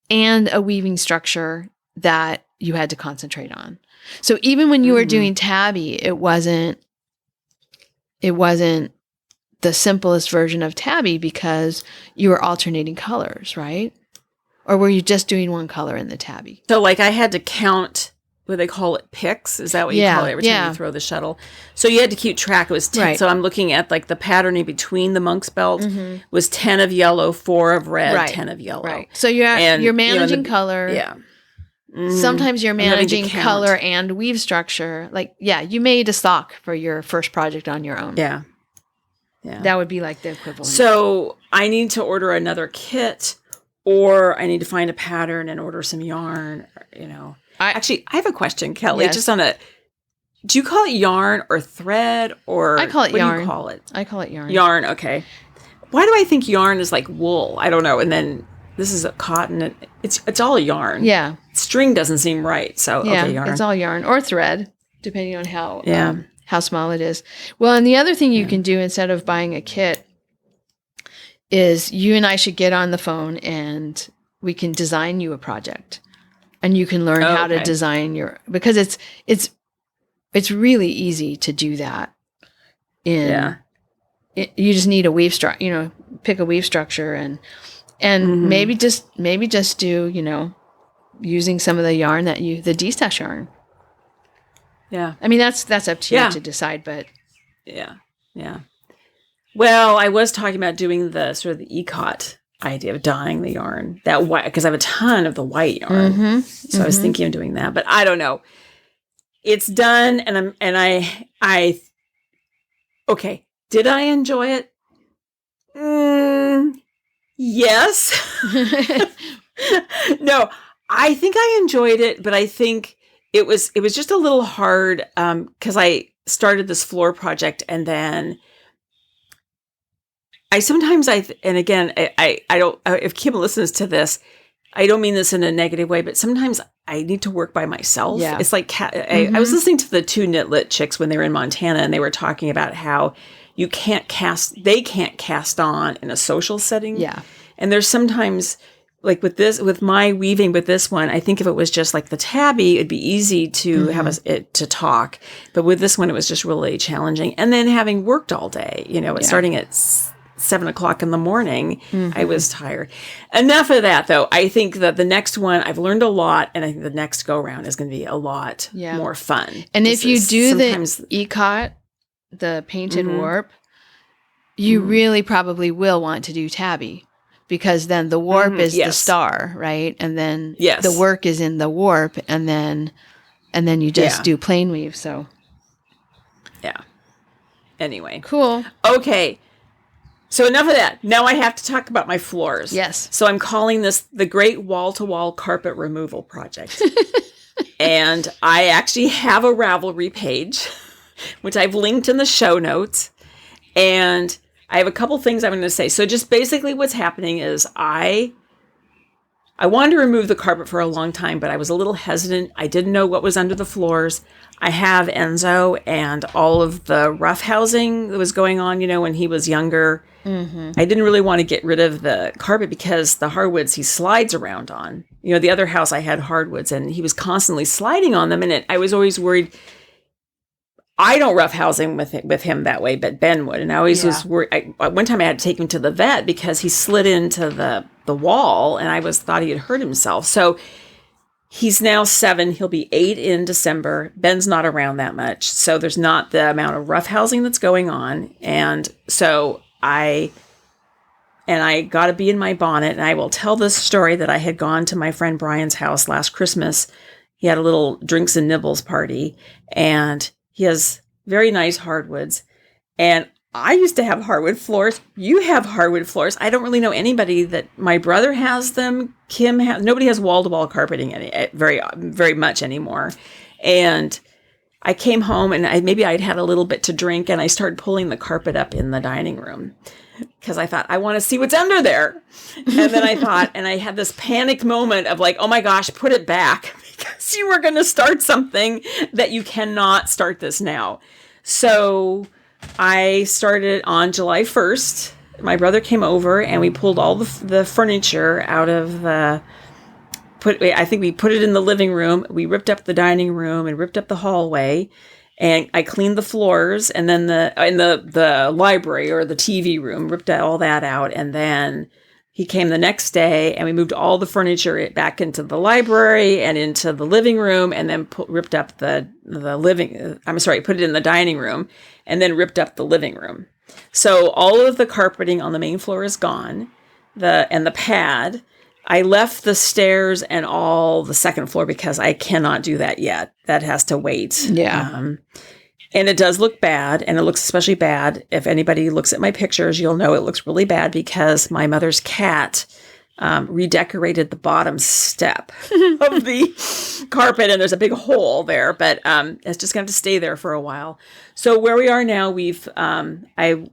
B: and a weaving structure that you had to concentrate on. So even when you were doing tabby, it wasn't the simplest version of tabby because you were alternating colors, right? Or were you just doing one color in the tabby?
A: So like I had to count, what they call it, picks? Is that what you call it every time you throw the shuttle? So you had to keep track. It was 10. Right. So I'm looking at like the patterning between the Monk's Belt was 10 of yellow, 4 of red, 10 of yellow. Right.
B: So you're managing color.
A: Yeah.
B: Sometimes you're managing color and weave structure. Like, you made a sock for your first project on your own. Yeah. Yeah. That would be like the equivalent.
A: So I need to order another kit, or I need to find a pattern and order some yarn, Actually, I have a question, Kelly. Yes. Do you call it yarn or thread, or
B: I call it yarn.
A: What do you call it?
B: I call it yarn.
A: Yarn, okay. Why do I think yarn is like wool? I don't know. And then this is a cotton. And it's all yarn.
B: Yeah.
A: String doesn't seem right. So okay, yarn.
B: It's all yarn or thread, depending on how small it is. Well, and the other thing you can do instead of buying a kit is you and I should get on the phone and we can design you a project. And you can learn how to design because it's really easy to do that. You just need a weave structure, pick a weave structure and maybe just do, using some of the yarn the D-stash yarn. Yeah. I mean, that's up to you to decide, but.
A: Yeah. Yeah. Well, I was talking about doing the sort of the ECOT idea of dyeing the yarn that white, because I have a ton of the white yarn. So I was thinking of doing that, but I don't know. It's done. Okay. Did I enjoy it? Yes. No, I think I enjoyed it, but I think it was just a little hard because I started this floor project and then I don't, if Kim listens to this, I don't mean this in a negative way, but sometimes I need to work by myself.
B: Yeah.
A: It's like, I was listening to the two Knit Lit chicks when they were in Montana, and they were talking about how they can't cast on in a social setting.
B: Yeah.
A: And there's sometimes, like with my weaving with this one, I think if it was just like the tabby, it'd be easy to have to talk. But with this one, it was just really challenging. And then having worked all day, starting at 7 o'clock in the morning, I was tired. Enough of that, though. I think that the next one, I've learned a lot, and I think the next go around is going to be a lot more fun.
B: And if you do the ECOT, the painted warp, you really probably will want to do tabby, because then the warp is the star, right? And then the work is in the warp, and then you just do plain weave. So
A: yeah. Anyway,
B: cool.
A: Okay. So enough of that. Now I have to talk about my floors.
B: Yes.
A: So I'm calling this the Great Wall-to-Wall Carpet Removal Project. And I actually have a Ravelry page, which I've linked in the show notes. And I have a couple things I'm going to say. So just basically what's happening is I wanted to remove the carpet for a long time, but I was a little hesitant. I didn't know what was under the floors. I have Enzo and all of the rough housing that was going on, when he was younger. I didn't really want to get rid of the carpet because the hardwoods he slides around on. The other house I had hardwoods, and he was constantly sliding on them. And I was always worried. I don't rough housing with him that way, but Ben would. And I always was worried. One time I had to take him to the vet because he slid into the wall, and I thought he had hurt himself. So he's now 7. He'll be 8 in December. Ben's not around that much. So there's not the amount of rough housing that's going on. And so I got to be in my bonnet. And I will tell this story that I had gone to my friend Brian's house last Christmas. He had a little drinks and nibbles party, and he has very nice hardwoods. And I used to have hardwood floors. You have hardwood floors. I don't really know anybody that. My brother has them. Kim has. Nobody has wall-to-wall carpeting very, very much anymore. And I came home, and maybe I'd had a little bit to drink, and I started pulling the carpet up in the dining room because I thought, I want to see what's under there. And then I thought, and I had this panic moment of like, oh my gosh, put it back, because you were going to start something that you cannot start this now. So I started on July 1st. My brother came over, and we pulled all the furniture out of I think we put it in the living room. We ripped up the dining room and ripped up the hallway, and I cleaned the floors, and then in the library or the TV room, ripped all that out. And then he came the next day, and we moved all the furniture back into the library and into the living room, and then ripped up put it in the dining room, and then ripped up the living room. So all of the carpeting on the main floor is gone, and the pad. I left the stairs and all the second floor because I cannot do that yet. That has to wait.
B: Yeah.
A: And it does look bad, and it looks especially bad. If anybody looks at my pictures, you'll know it looks really bad because my mother's cat redecorated the bottom step of the carpet, and there's a big hole there, but it's just going to have to stay there for a while. So where we are now, I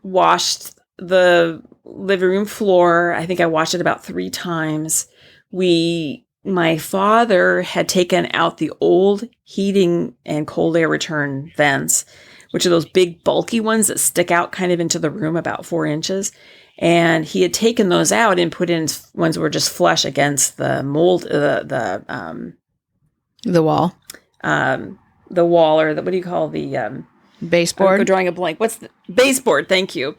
A: washed the living room floor. I think I washed it about 3 times. My father had taken out the old heating and cold air return vents, which are those big bulky ones that stick out kind of into the room about 4 inches. And he had taken those out and put in ones that were just flush against the mold, the
B: wall.
A: The wall, or what do you call the
B: baseboard?
A: I'm drawing a blank. What's the baseboard? Thank you.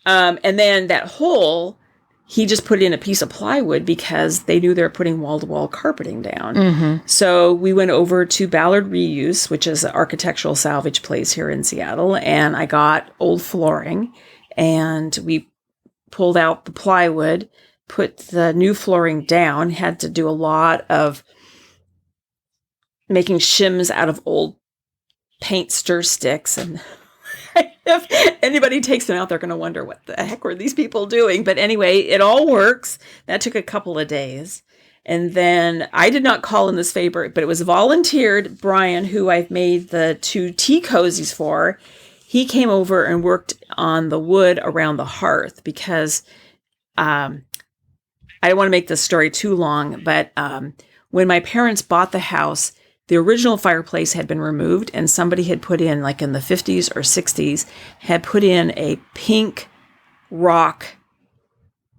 A: And then that hole, he just put in a piece of plywood because they knew they were putting wall-to-wall carpeting down. Mm-hmm. So we went over to Ballard Reuse, which is an architectural salvage place here in Seattle, and I got old flooring, and we pulled out the plywood, put the new flooring down, had to do a lot of making shims out of old paint stir sticks, and if anybody takes them out, they're going to wonder what the heck were these people doing. But anyway, it all works. That took a couple of days. And then I did not call in this favor, but it was volunteered. Brian, who I've made the 2 tea cozies for, he came over and worked on the wood around the hearth because I I don't want to make this story too long, but when my parents bought the house, the original fireplace had been removed, and somebody had put in, like in the 50s or 60s, had put in a pink rock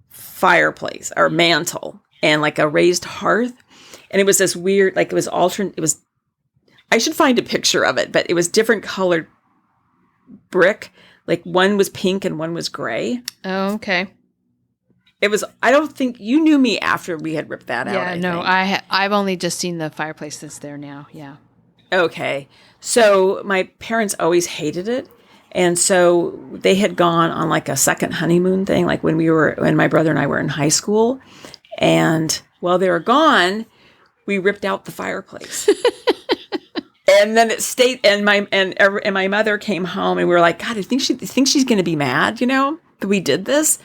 A: fireplace or mantle and like a raised hearth. And it was this weird, like it was alternate. It was, I should find a picture of it, but it was different colored brick. Like one was pink and one was gray.
B: Oh, okay.
A: It was, I don't think you knew me after we had ripped that out.
B: Yeah, no, I've only just seen the fireplace that's there now. Yeah.
A: Okay. So my parents always hated it. And so they had gone on like a second honeymoon thing, like when my brother and I were in high school. And while they were gone, we ripped out the fireplace. And then it stayed, and my mother came home, and we were like, God, I think she's going to be mad, that we did this.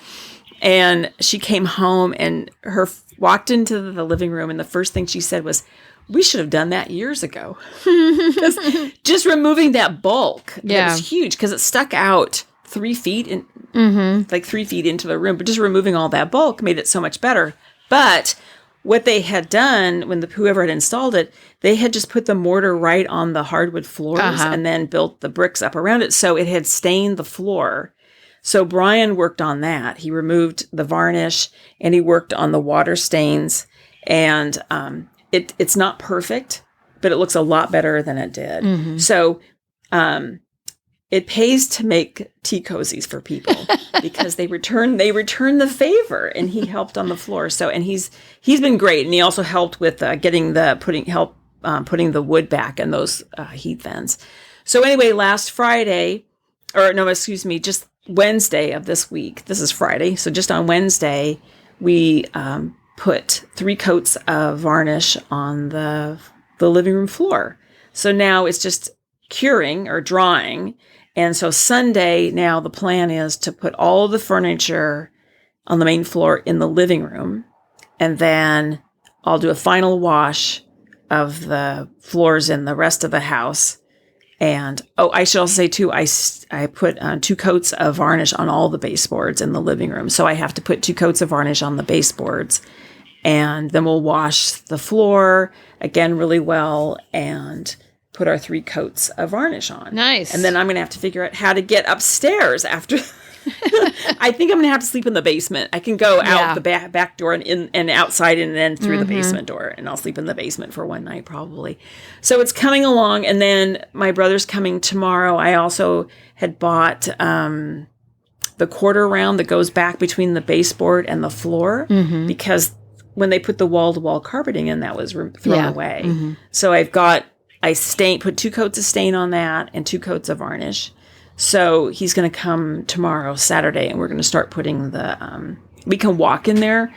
A: And she came home and walked into the living room, and the first thing she said was, we should have done that years ago. Just removing that bulk. Yeah. That was huge because it stuck out 3 feet, like 3 feet into the room. But just removing all that bulk made it so much better. But what they had done when whoever had installed it, they had just put the mortar right on the hardwood floors and then built the bricks up around it. So it had stained the floor. So Brian worked on that. He removed the varnish and he worked on the water stains. And it's not perfect, but it looks a lot better than it did. Mm-hmm. So it pays to make tea cozies for people because they return the favor, and he helped on the floor. So, and he's been great, and he also helped with putting the wood back in those heat vents. So anyway, just Wednesday of this week. This is Friday, so just on Wednesday, we put 3 coats of varnish on the living room floor. So now it's just curing or drying. And so Sunday, now the plan is to put all of the furniture on the main floor in the living room. And then I'll do a final wash of the floors in the rest of the house. And, I should also say too, I put 2 coats of varnish on all the baseboards in the living room. So I have to put 2 coats of varnish on the baseboards. And then we'll wash the floor again really well and put our 3 coats of varnish on.
B: Nice.
A: And then I'm going to have to figure out how to get upstairs after. I think I'm going to have to sleep in the basement. I can go out the back door and outside and then through the basement door. And I'll sleep in the basement for one night probably. So it's coming along. And then my brother's coming tomorrow. I also had bought the quarter round that goes back between the baseboard and the floor because when they put the wall-to-wall carpeting in, that was thrown away. Mm-hmm. So put 2 coats of stain on that and 2 coats of varnish. So he's going to come tomorrow, Saturday, and we're going to start putting we can walk in there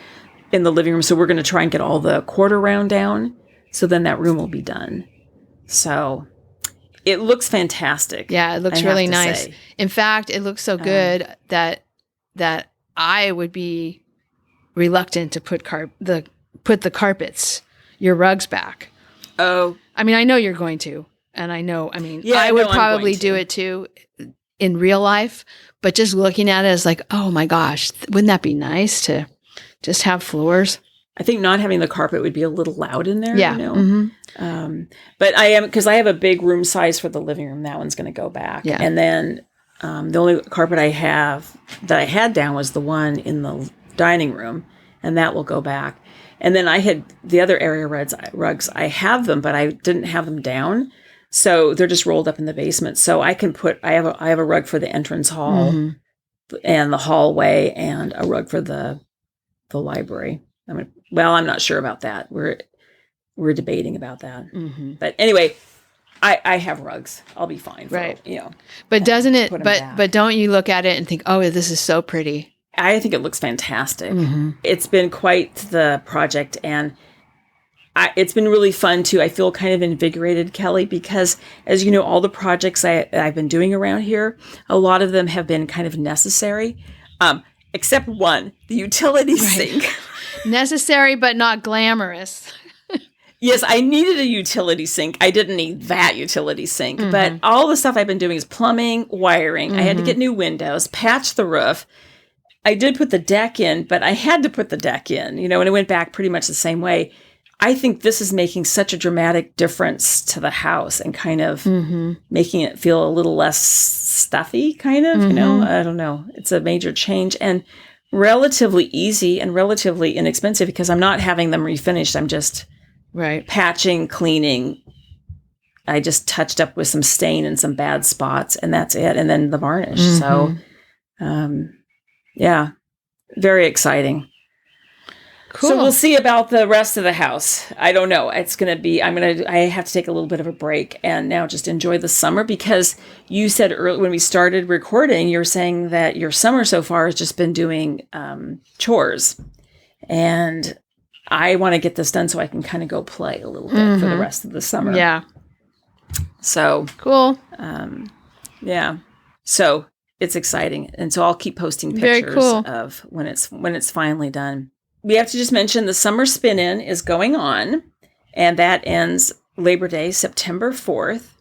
A: in the living room. So we're going to try and get all the quarter round down. So then that room will be done. So it looks fantastic.
B: Yeah, it looks really nice. Say. In fact, it looks so good that I would be reluctant to put the carpets, your rugs back.
A: Oh.
B: I mean, I know you're going to. And I would probably do it too in real life. But just looking at it as like, oh my gosh, wouldn't that be nice to just have floors?
A: I think not having the carpet would be a little loud in there.
B: Yeah.
A: Mm-hmm. But because I have a big room size for the living room, that one's going to go back. Yeah. And then the only carpet I have that I had down was the one in the dining room, and that will go back. And then I had the other area rugs. I have them, but I didn't have them down. So they're just rolled up in the basement. So I can I have a rug for the entrance hall and the hallway and a rug for the library. I'm not sure about that. We're debating about that. Mm-hmm. But anyway, I have rugs. I'll be fine.
B: Right. But doesn't it, but don't you look at it and think, oh, this is so pretty.
A: I think it looks fantastic. Mm-hmm. It's been quite the project, and it's been really fun too. I feel kind of invigorated, Kelly, because as you know, all the projects I've been doing around here, a lot of them have been kind of necessary, except one, the utility sink.
B: Necessary, but not glamorous.
A: Yes, I needed a utility sink. I didn't need that utility sink, but all the stuff I've been doing is plumbing, wiring. I had to get new windows, patch the roof. I did put the deck in, but I had to put the deck in, and it went back pretty much the same way. I think this is making such a dramatic difference to the house and kind of making it feel a little less stuffy, kind of, I don't know. It's a major change and relatively easy and relatively inexpensive because I'm not having them refinished. I'm just patching, cleaning. I just touched up with some stain and some bad spots, and that's it. And then the varnish. So, yeah, very exciting.
B: Cool.
A: So we'll see about the rest of the house. I don't know. It's going to be, I have to take a little bit of a break and now just enjoy the summer because you said earlier when we started recording, you're saying that your summer so far has just been doing chores. And I want to get this done so I can kind of go play a little bit for the rest of the summer.
B: Yeah.
A: So
B: cool.
A: Yeah. So it's exciting. And so I'll keep posting pictures of when it's finally done. We have to just mention the summer spin-in is going on, and that ends Labor Day, September 4th.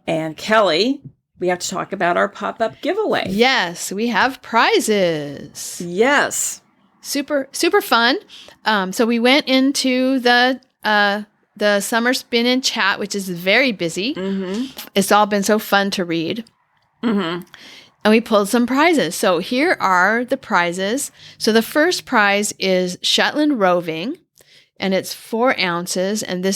A: And Kelly, we have to talk about our pop-up giveaway.
B: Yes, we have prizes.
A: Yes.
B: Super, super fun. So we went into the summer spin-in chat, which is very busy. It's all been so fun to read. And we pulled some prizes. So here are the prizes. So the first prize is Shetland Roving, and it's 4 ounces. And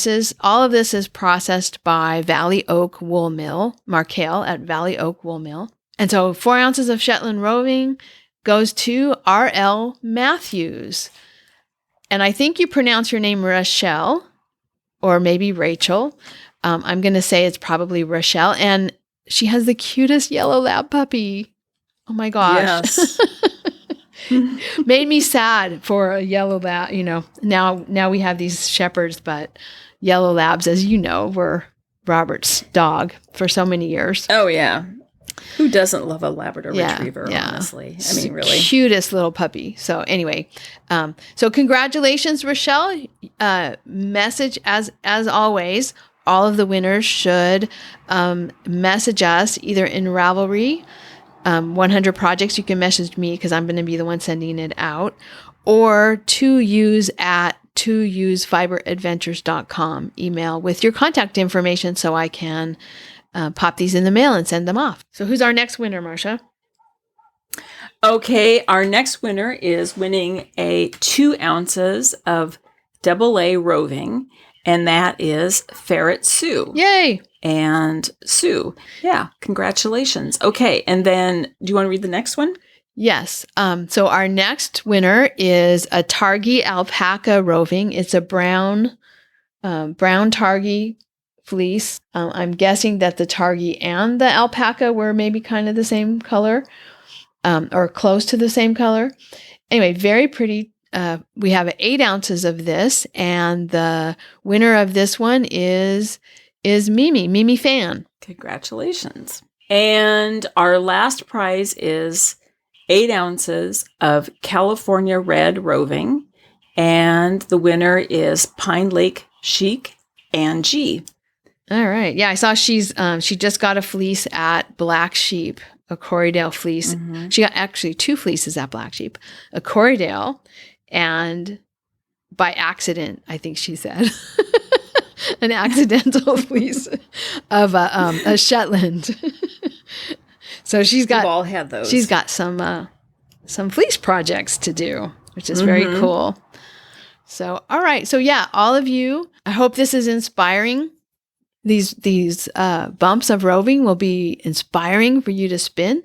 B: all of this is processed by Valley Oak Wool Mill, Markale at Valley Oak Wool Mill. And so 4 ounces of Shetland Roving goes to R.L. Matthews. And I think you pronounce your name Rochelle, or maybe Rachel. I'm going to say it's probably Rochelle. And she has the cutest yellow lab puppy. Oh my gosh. Yes. Made me sad for a yellow lab. Now we have these shepherds, but yellow labs, as you know, were Robert's dog for so many years.
A: Oh, yeah. Who doesn't love a Labrador Retriever, honestly? I mean, really.
B: Cutest little puppy. So anyway, so congratulations, Rochelle. Message, as always, all of the winners should message us either in Ravelry, 100 Projects. You can message me because I'm going to be the one sending it out, or touse@tousefiberadventures.com email with your contact information so I can pop these in the mail and send them off. So who's our next winner, Marsha?
A: Okay, our next winner is winning a 2 ounces of AA roving. And that is Ferret Sue.
B: Yay!
A: And Sue. Yeah, congratulations. Okay, and then do you want to read the next one?
B: Yes. So our next winner is a Targhee alpaca roving. It's a brown Targhee fleece. I'm guessing that the Targhee and the alpaca were maybe kind of the same color, or close to the same color. Anyway, very pretty. We have 8 ounces of this, and the winner of this one is Mimi Fan.
A: Congratulations. And our last prize is 8 ounces of California Red Roving, and the winner is Pine Lake Chic and G.
B: All right. Yeah, I saw she just got a fleece at Black Sheep, a Corriedale fleece. She got actually 2 fleeces at Black Sheep, a Corriedale, and by accident, I think she said, an accidental fleece of a Shetland. So she's got,
A: we've all had those.
B: She's got some fleece projects to do, which is very cool. So, all right. So yeah, all of you, I hope this is inspiring. These bumps of roving will be inspiring for you to spin.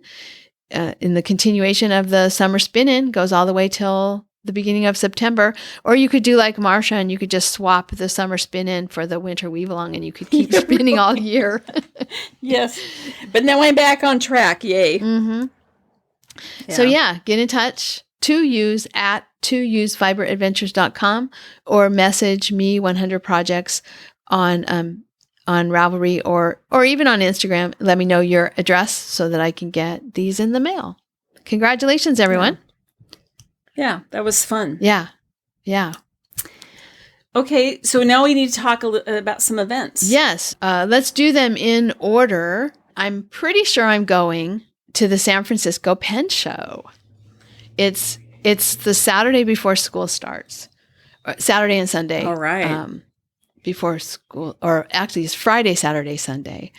B: In the continuation of the summer spin-in, goes all the way till the beginning of September. Or you could do like Marsha and you could just swap the summer spin-in for the winter weave-along and you could keep spinning all year.
A: Yes. But now I'm back on track. Yay.
B: Yeah. So yeah, get in touch tousefiberadventures.com or message me 100 Projects on Ravelry or even on Instagram. Let me know your address so that I can get these in the mail. Congratulations, everyone.
A: Yeah, that was fun.
B: Yeah.
A: Okay, so now we need to talk about some events.
B: Yes, let's do them in order. I'm pretty sure I'm going to the San Francisco Pen Show It's the Saturday before school starts. Saturday and Sunday.
A: All right.
B: Before school, or actually it's Friday, Saturday, Sunday.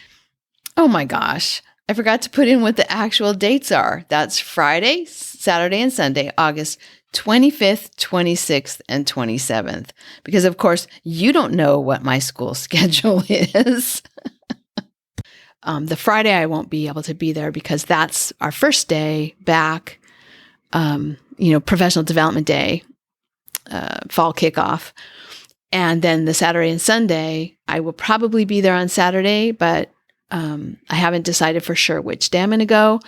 B: Oh my gosh. I forgot to put in what the actual dates are. That's Friday, Saturday, and Sunday, August 25th, 26th, and 27th. Because of course, you don't know what my school schedule is. The Friday I won't be able to be there because that's our first day back, professional development day, fall kickoff. And then the Saturday and Sunday, I will probably be there on Saturday, but I haven't decided for sure which day I'm going to go.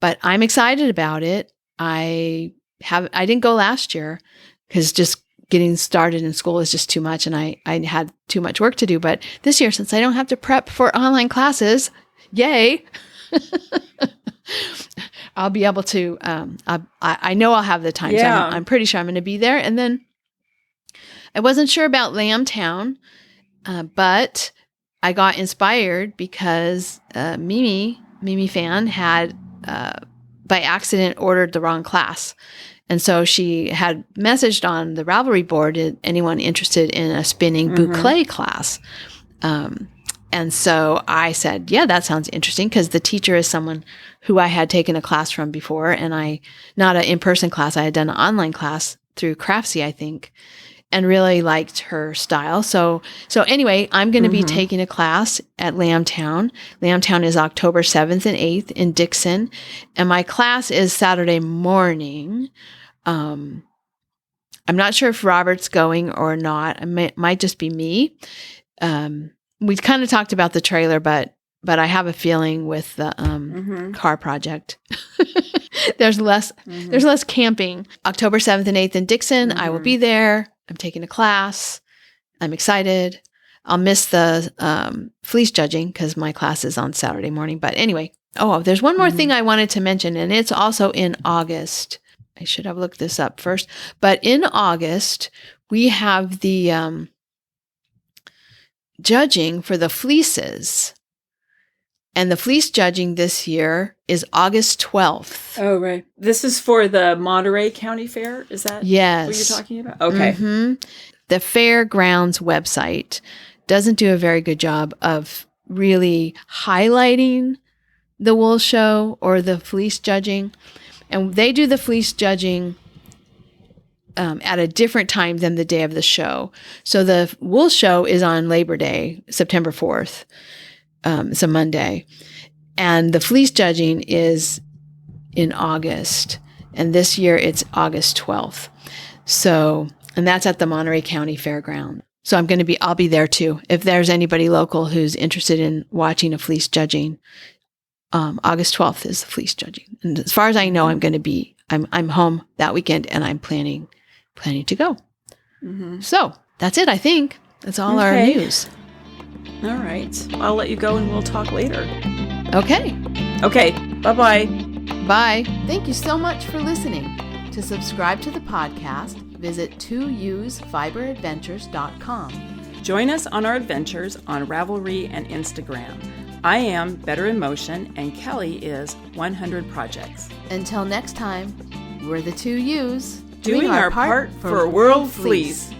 B: But I'm excited about it. I didn't go last year because just getting started in school is just too much, and I had too much work to do. But this year, since I don't have to prep for online classes, yay! I'll be able to. I know I'll have the time.
A: Yeah.
B: So I'm pretty sure I'm going to be there. And then I wasn't sure about Lambtown, but I got inspired because Mimi Fan had by accident ordered the wrong class. And so she had messaged on the Ravelry board, anyone interested in a spinning boucle class. And so I said, yeah, that sounds interesting, because the teacher is someone who I had taken a class from before, and not an in-person class, I had done an online class through Craftsy, I think, and really liked her style. So anyway, I'm going to be taking a class at Lambtown. Lambtown is October 7th and 8th in Dixon, and my class is Saturday morning. I'm not sure if Robert's going or not. It might just be me. We kind of talked about the trailer, but I have a feeling with the car project, there's less camping. October 7th and 8th in Dixon, I will be there. I'm taking a class. I'm excited. I'll miss the fleece judging because my class is on Saturday morning. But anyway, there's one more thing I wanted to mention, and it's also in August. I should have looked this up first. But in August, we have the judging for the fleeces. And the fleece judging this year is August 12th.
A: Oh, right. This is for the Monterey County Fair? Is that what you're talking about? Okay.
B: The fairgrounds website doesn't do a very good job of really highlighting the wool show or the fleece judging. And they do the fleece judging at a different time than the day of the show. So the wool show is on Labor Day, September 4th. It's a Monday. And the fleece judging is in August. And this year it's August 12th. So, and that's at the Monterey County Fairground. So I'll be there too. If there's anybody local who's interested in watching a fleece judging, August 12th is the fleece judging. And as far as I know, I'm home that weekend, and I'm planning to go. So that's it, I think. That's all our news.
A: All right. I'll let you go and we'll talk later.
B: Okay.
A: Bye-bye.
B: Bye. Thank you so much for listening. To subscribe to the podcast, visit 2usfiberadventures.com.
A: Join us on our adventures on Ravelry and Instagram. I am Better in Motion, and Kelly is 100 Projects.
B: Until next time, we're the 2Us
A: doing our part for World Fleece.